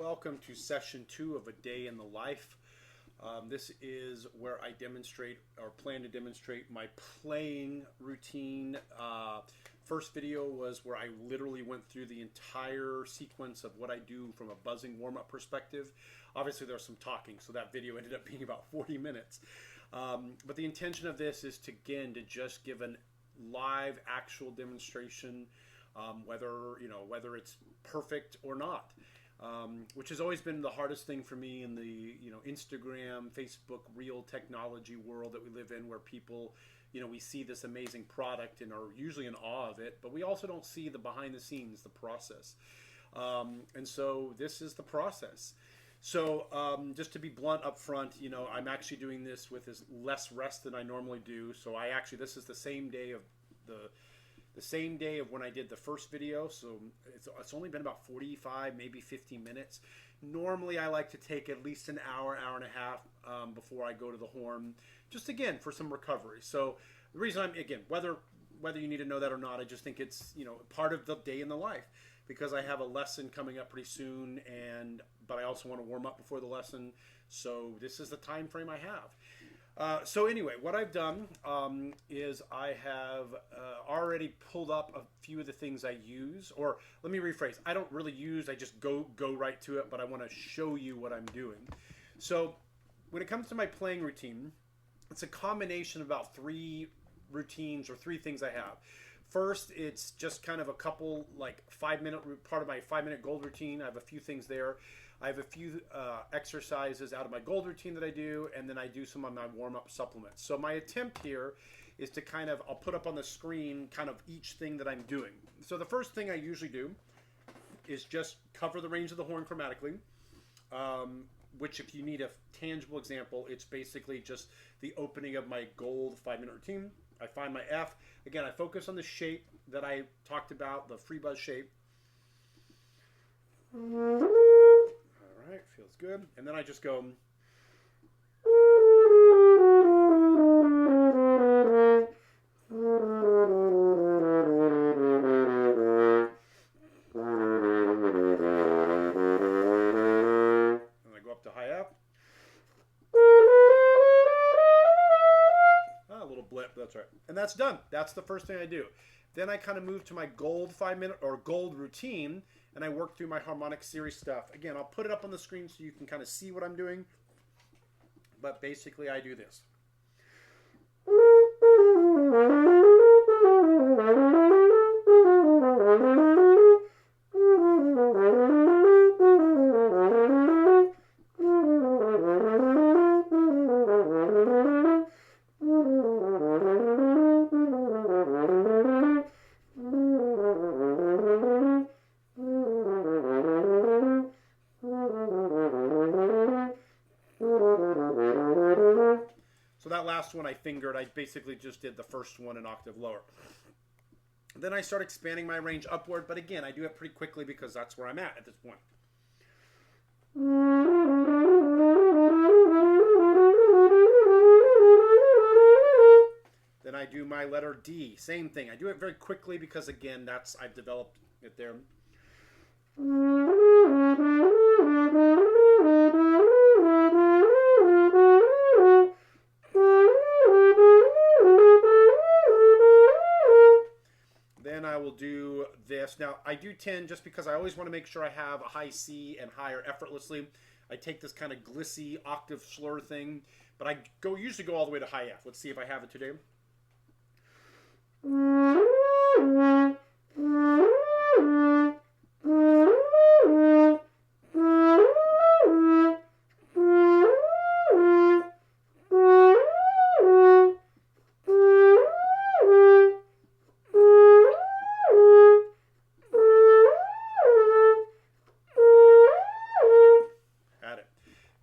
welcome to session 2 of A Day in the Life. This is where I demonstrate or plan to demonstrate my playing routine. First video was where I literally went through the entire sequence of what I do from a buzzing warm-up perspective. Obviously there's some talking, so that video ended up being about 40 minutes. But the intention of this is to just give a live actual demonstration, whether it's perfect or not. Which has always been the hardest thing for me in the Instagram, Facebook, real technology world that we live in, where people, we see this amazing product and are usually in awe of it, but we also don't see the behind the scenes, the process. And so this is the process. So just to be blunt up front, I'm actually doing this with less rest than I normally do. So this is the same day of the same day of when I did the first video, so it's only been about 45, maybe 50 minutes. Normally I like to take at least an hour, hour and a half before I go to the horn, just again for some recovery. So the reason whether you need to know that or not, I just think it's part of the day in the life, because I have a lesson coming up pretty soon, but I also want to warm up before the lesson, so this is the time frame I have. So anyway, what I've done is I have already pulled up a few of the things I use, or let me rephrase, I don't really use, I just go right to it, but I want to show you what I'm doing. So when it comes to my playing routine, it's a combination of about 3 routines or 3 things I have. First, it's just kind of a couple, like 5-minute, part of my 5-minute gold routine. I have a few things there. I have a few exercises out of my gold routine that I do, and then I do some on my warm-up supplements. So my attempt here is to I'll put up on the screen kind of each thing that I'm doing. So the first thing I usually do is just cover the range of the horn chromatically, which if you need a tangible example, it's basically just the opening of my gold 5-minute routine. I find my F. Again, I focus on the shape that I talked about, the free buzz shape. All right, feels good. And then I just go. And I go up to high F. A little blip, that's right. And that's done. That's the first thing I do. Then I kind of move to my gold 5-minute or gold routine, and I work through my harmonic series stuff. Again, I'll put it up on the screen so you can kind of see what I'm doing. But basically, I do this. So that last one I fingered, I basically just did the first one an octave lower. Then I start expanding my range upward, but again, I do it pretty quickly because that's where I'm at this point. Then I do my letter D, same thing. I do it very quickly because again, I've developed it there. Then I will do this. Now, I do tend, just because I always want to make sure I have a high C and higher effortlessly, I take this kind of glissy octave slur thing, but I usually go all the way to high F. Let's see if I have it today.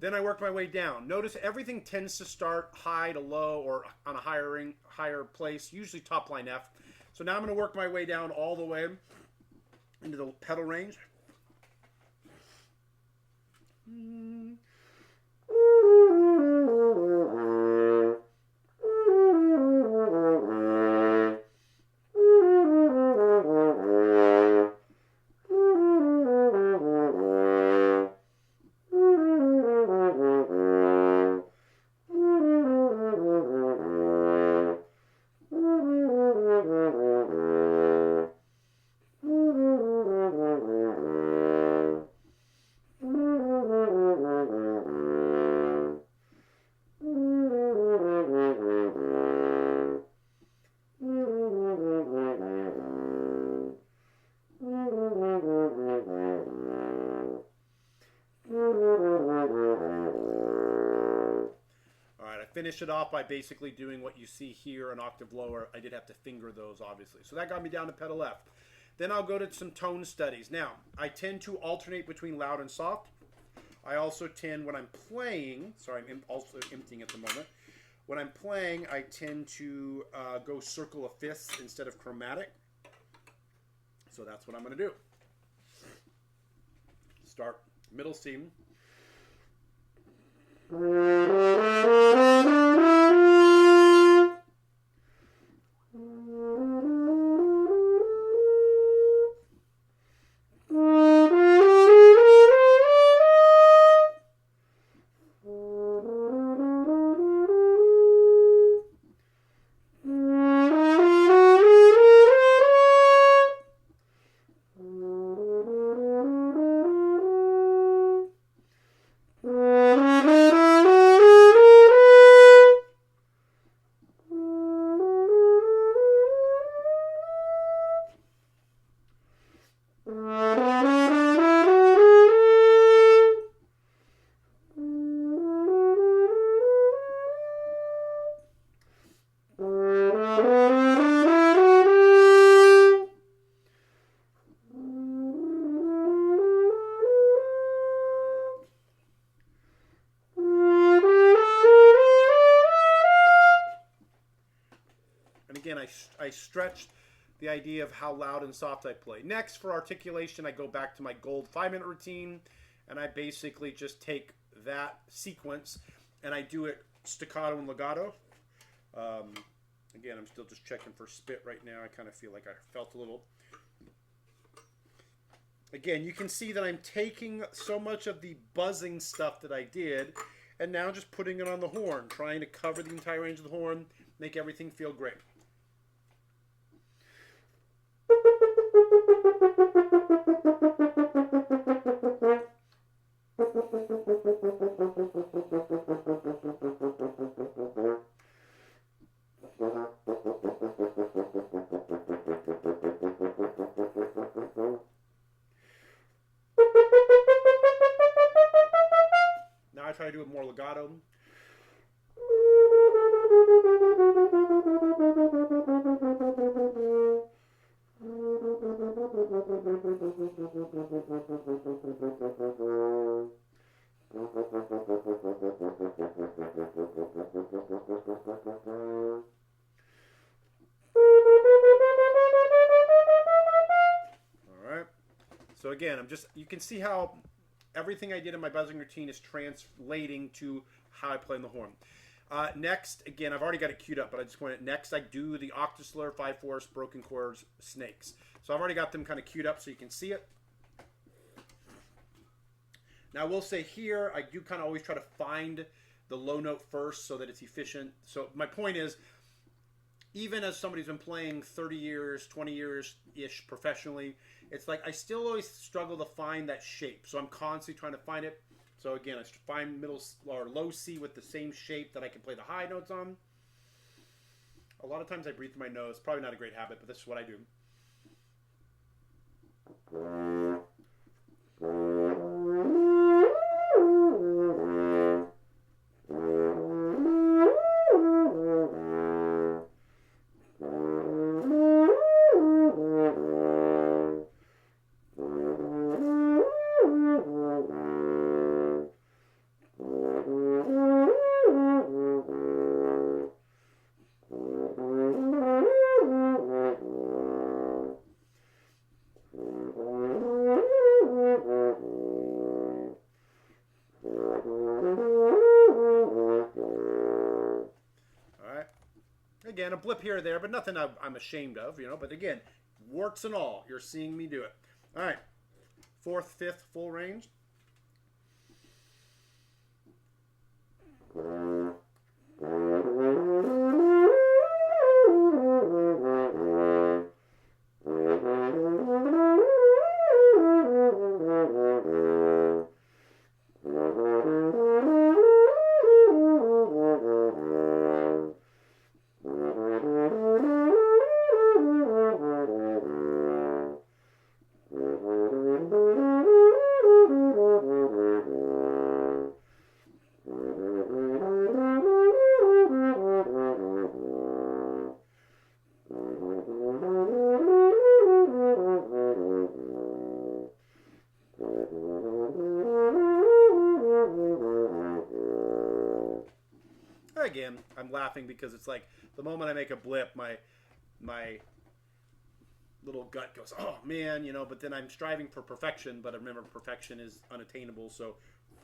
Then I work my way down. Notice everything tends to start high to low or on a higher place, usually top line F. So now I'm going to work my way down all the way into the pedal range. finish it off by basically doing what you see here, an octave lower. I did have to finger those, obviously. So that got me down to pedal F. Then I'll go to some tone studies. Now, I tend to alternate between loud and soft. I also tend, when I'm playing, sorry, I'm also emptying at the moment. When I'm playing, I tend to go circle of fifths instead of chromatic. So that's what I'm going to do. Start middle C. I stretched the idea of how loud and soft I play. Next, for articulation, I go back to my gold 5-minute routine, and I basically just take that sequence and I do it staccato and legato. Again, I'm still just checking for spit right now. I kind of feel like I felt a little. Again, you can see that I'm taking so much of the buzzing stuff that I did and now just putting it on the horn, trying to cover the entire range of the horn, make everything feel great. Now I try to do it more legato. So again, you can see how everything I did in my buzzing routine is translating to how I play on the horn. Next, again, I've already got it queued up, but I just want it. Next, I do the Octave Slur, 5/4, broken chords, snakes. So I've already got them kind of queued up so you can see it. Now I will say here, I do kind of always try to find the low note first so that it's efficient. So my point is, even as somebody who's been playing 30 years, 20 years-ish professionally, it's like I still always struggle to find that shape. So I'm constantly trying to find it. So again, I find middle or low C with the same shape that I can play the high notes on. A lot of times I breathe through my nose. Probably not a great habit, but this is what I do. Again, a blip here or there, but nothing I'm ashamed of, you know. But again, warts and all, you're seeing me do it. All right, 4th, 5th, full range. again, I'm laughing because it's like the moment I make a blip, my little gut goes, oh man, you know, but then I'm striving for perfection, but remember perfection is unattainable. So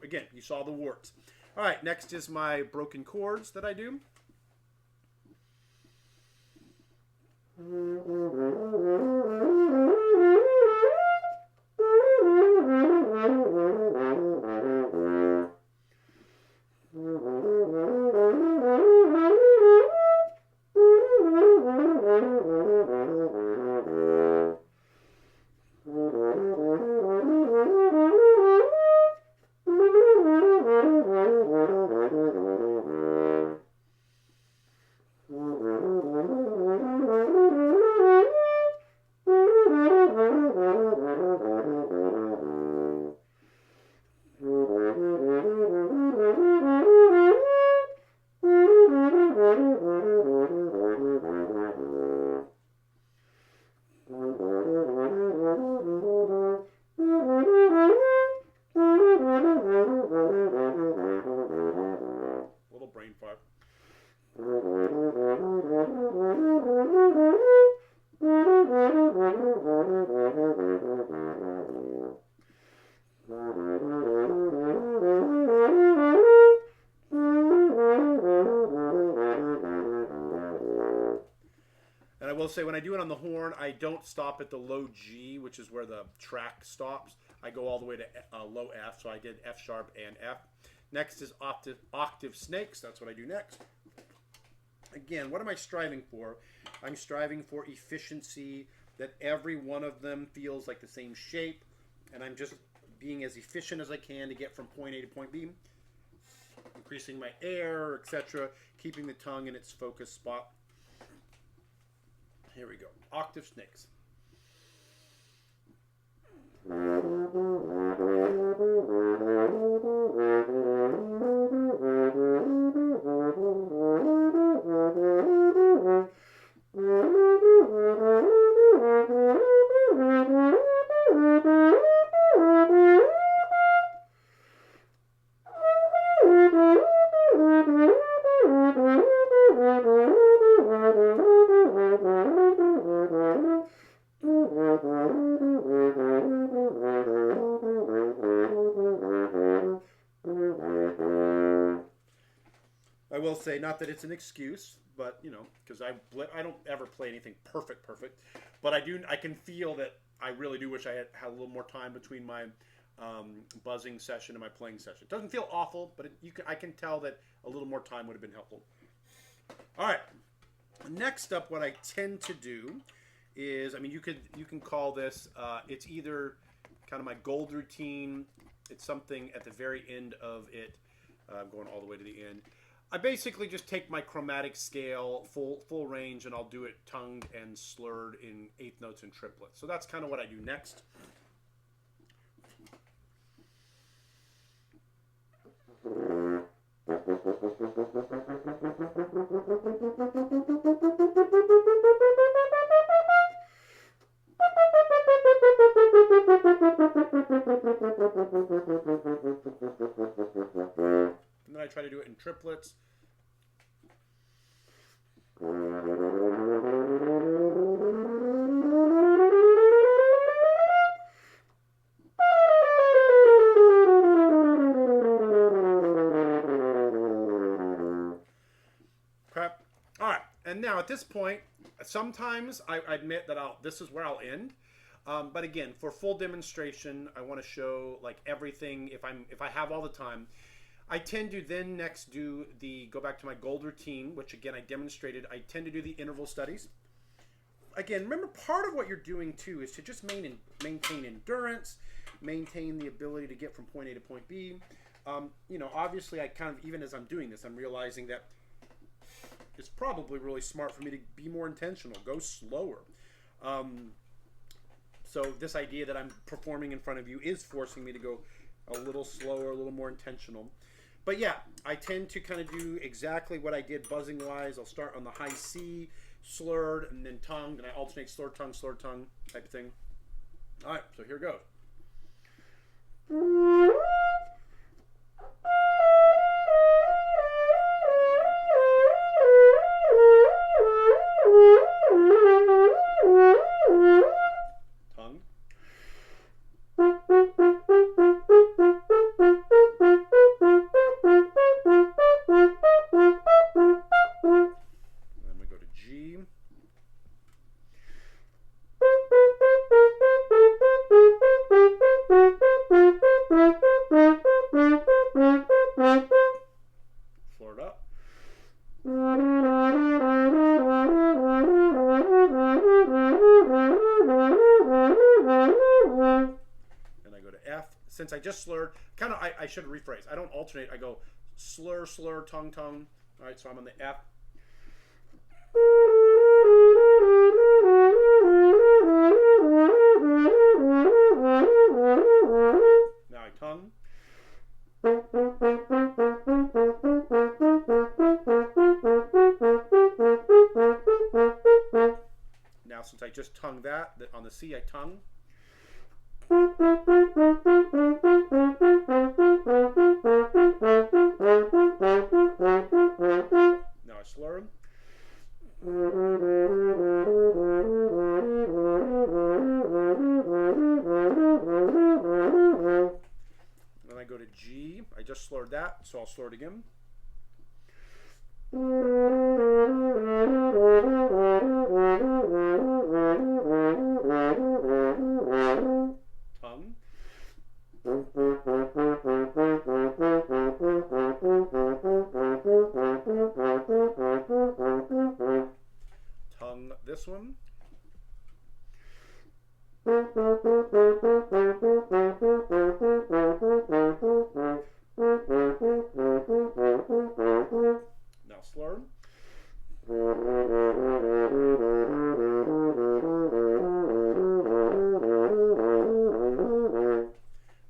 again, you saw the warts. All right, next is my broken chords that I do. Little brain fart. And I will say, when I do it on the horn, I don't stop at the low G, which is where the track stops. I go all the way to low F, so I did F sharp and F. Next is Octave Snakes. That's what I do next. Again, what am I striving for? I'm striving for efficiency, that every one of them feels like the same shape, and I'm just being as efficient as I can to get from point A to point B, increasing my air, etc., keeping the tongue in its focus spot. Here we go. Octave Snakes. I will say, not that it's an excuse, but you know, because I don't ever play anything perfect, but I can feel that I really do wish I had a little more time between my buzzing session and my playing session. It doesn't feel awful, but I can tell that a little more time would have been helpful. All right, next up, what I tend to do is, I mean, you can call this, it's either kind of my gold routine, it's something at the very end of it, going all the way to the end. I basically just take my chromatic scale, full range, and I'll do it tongued and slurred in eighth notes and triplets. So that's kind of what I do next. And then I try to do it in triplets. Crap. All right, and now at this point, sometimes I admit that this is where I'll end. But again, for full demonstration, I want to show like everything. If I have all the time, I tend to then next go back to my gold routine, which again I demonstrated. I tend to do the interval studies. Again, remember, part of what you're doing too is to just maintain endurance, maintain the ability to get from point A to point B. You know, obviously, I kind of, even as I'm doing this, I'm realizing that it's probably really smart for me to be more intentional, go slower. So this idea that I'm performing in front of you is forcing me to go a little slower, a little more intentional. But yeah, I tend to kind of do exactly what I did buzzing-wise. I'll start on the high C, slurred, and then tongued, and I alternate slur, tongue, type of thing. All right, so here goes. Slur it up. And I go to F. Since I just slurred, kind of, I should rephrase. I don't alternate. I go slur, slur, tongue, tongue. All right, so I'm on the F. Now I tongue. Now since I just tongued that on the C I tongue. Now I slur. Then I go to G. I just slurred that, so I'll slur it again. Tongue. Tongue this one. Now slur.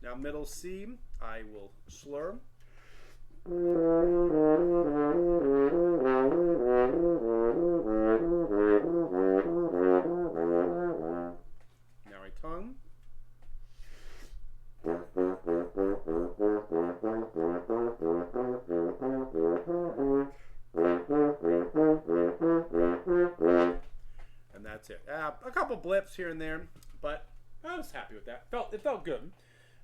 Now middle C, I will slur. Now I tongue. And that's it. A couple blips here and there, but I was happy with that. It felt good.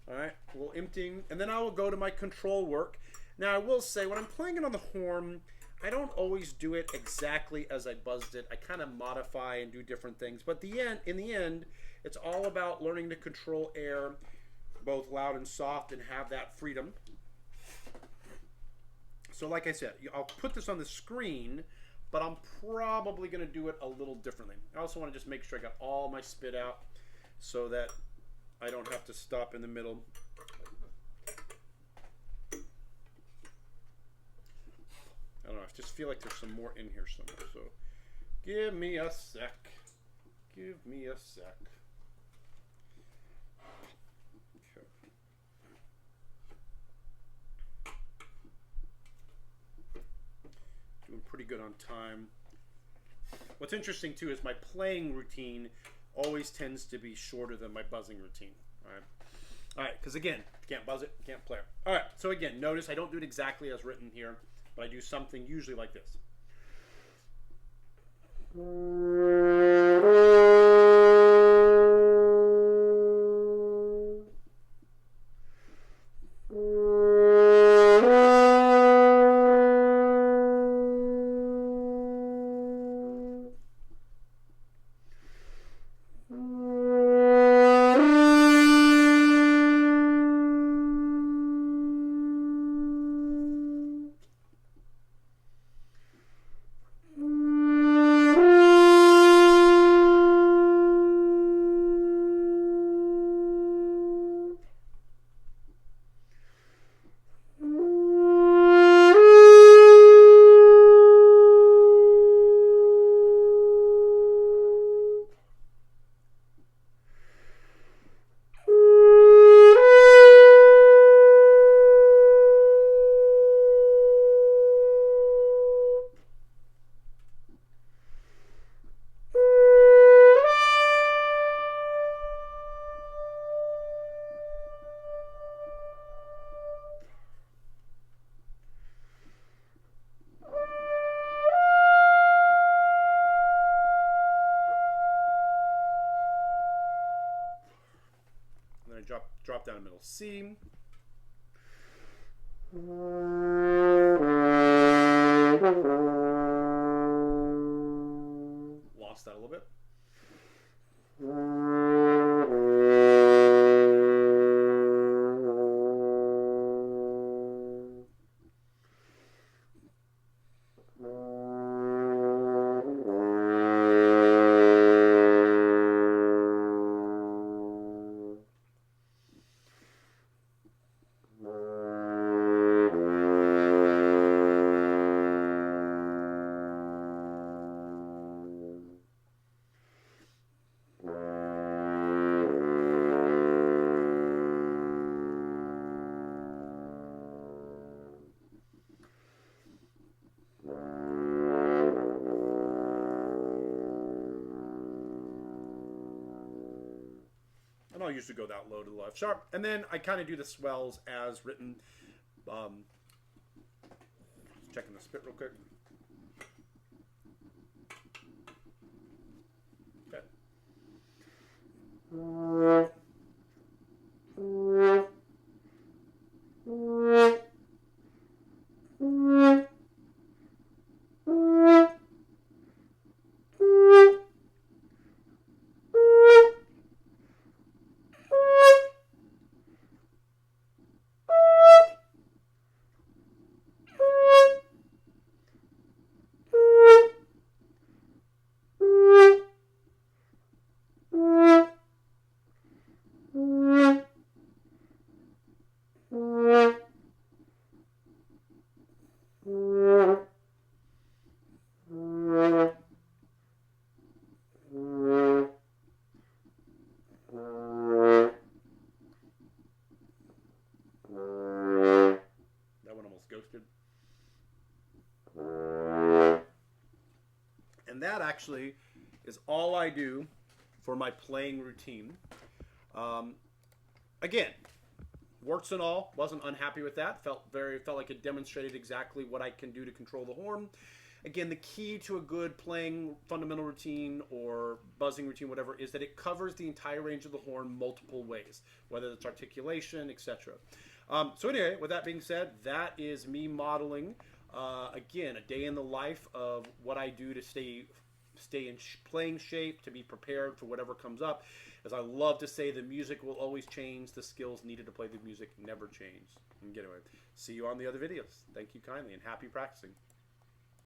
All right, a little emptying, and then I will go to my control work. Now I will say, when I'm playing it on the horn, I don't always do it exactly as I buzzed it. I kind of modify and do different things, but in the end, it's all about learning to control air, both loud and soft, and have that freedom. So like I said, I'll put this on the screen, but I'm probably going to do it a little differently. I also want to just make sure I got all my spit out so that I don't have to stop in the middle. I don't know, I just feel like there's some more in here somewhere. So give me a sec. Give me a sec. Okay. Doing pretty good on time. What's interesting too is my playing routine always tends to be shorter than my buzzing routine. All right, because again, you can't buzz it, you can't play it. All right, so again, notice I don't do it exactly as written here, but I do something usually like this. Drop down a middle C. Lost that a little bit. I'll usually go that low to the left sharp. And then I kind of do the swells as written. Checking the spit real quick. Okay. Ghosted. And that actually is all I do for my playing routine. Again, warts and all, wasn't unhappy with that. Felt like it demonstrated exactly what I can do to control the horn. Again, the key to a good playing fundamental routine or buzzing routine, whatever, is that it covers the entire range of the horn multiple ways, whether it's articulation, etc. So anyway, with that being said, that is me modeling, again, a day in the life of what I do to stay in playing shape, to be prepared for whatever comes up. As I love to say, the music will always change. The skills needed to play the music never change. And anyway, see you on the other videos. Thank you kindly, and happy practicing.